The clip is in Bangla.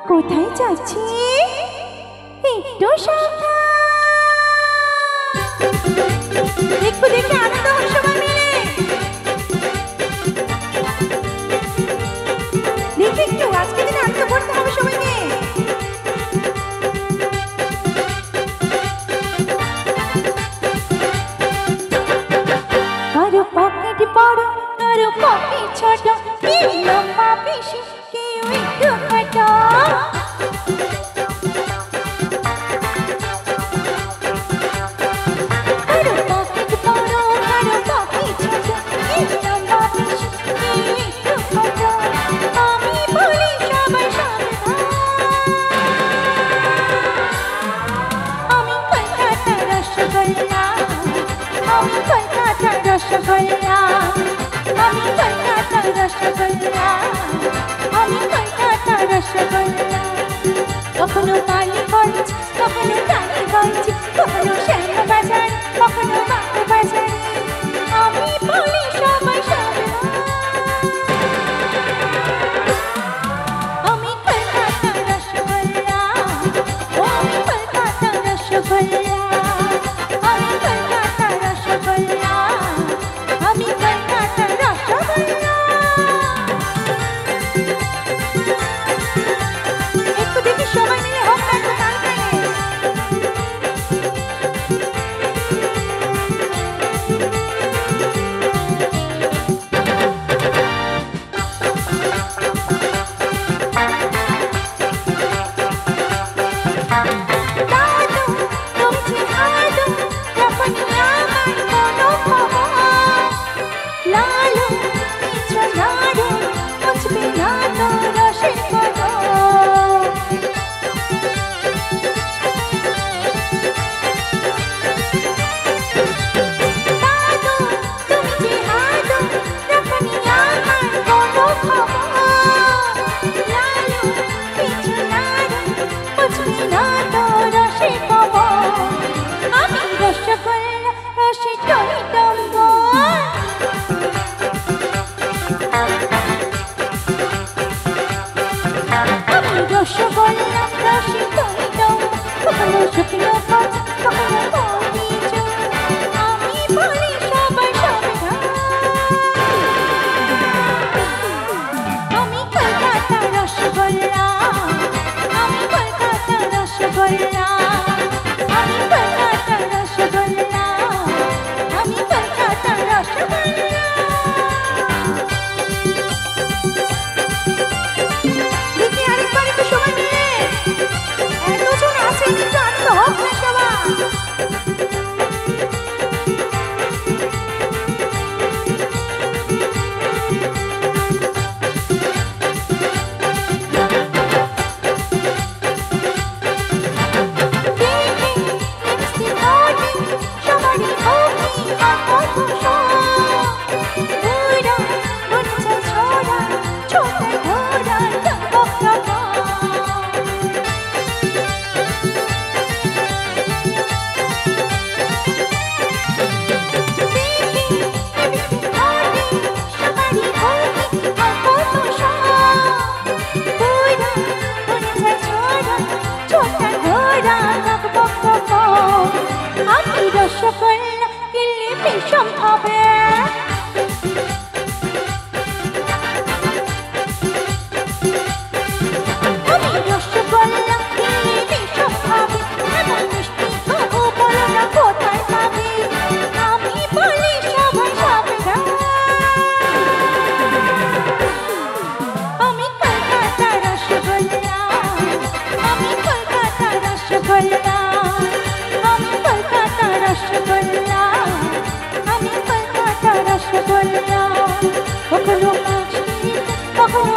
কোথায় যাচ্ছি একটু সাবধান। দেখো দেখে আনন্দ হয় সবাই মিলে। দেখে একটু আজকে দিনে আনন্দ করতে হবে সবাইকে। কারো পকেট বড় কারো পকেট ছোট, কেউ লম্বা বেশি কেউ একটু খাটো। কারো পকেট বড় কারো পকেট ছোট, কেউ লম্বা বেশি কেউ একটু খাটো। আমি বলি সবাই সাবধান, আমি কলকাতার রসগোল্লা, আমি কলকাতার রসগোল্লা, আমি কলকাতার রসগোল্লা, আমি কলকাতার রসগোল্লা। কখনো কালীগঞ্জ কখনো টালিগঞ্জ, কখনো শ্যামবাজার কখনো বাজার, আমি বলি সবাই সাবধান, আমি কলকাতার রসগোল্লা, ও আমি কলকাতার রসগোল্লা, আমি কলকাতার রসগোল্লা, আমি কলকাতার রসগোল্লা। একটু দেখি সবাই মিলে হোক না একটু তাল মেরে। লাডু তুমি হাডু যখনই আমার কোনো খবর, লালু কিছু লাডু মুছবে না তো রসের কদর। লাডু তুমি হাডু যখনই আমার কোনো খবর, লালু কিছু লাডু মুছবে না তো রসের কদর। আমি রসগোল্লা রসে টইটম্বর, আমি রসগোল্লা রসে টইটম্বর, কখনো শুকনো ফল কখনো মরিচ, আমি বলি সবাই সাবধান, আমি কলকাতার রসগোল্লা, আমি কলকাতার রসগোল্লা, আমি কলকাতার রসগোল্লা, আমি কলকাতার রসগোল্লা। দেখি আরেকবার একটু সবাই মিলে, এতজন আছে একটু আনন্দ হোক না সবাই। আমি রসগোল্লা কিনলে বিষম হবে, আমি রসগোল্লা কিনলে বিষম হবে, এমন মিষ্টি তবু বলো না কোথায় পাবে, আমি বলি সবাই সাবধান, আমি কলকাতার রসগোল্লা, আমি কলকাতার রসগোল্লা, আমি কলকাতার রসগোল্লা, আমি কলকাতার রসগোল্লা। কখনো মিষ্টি কখনো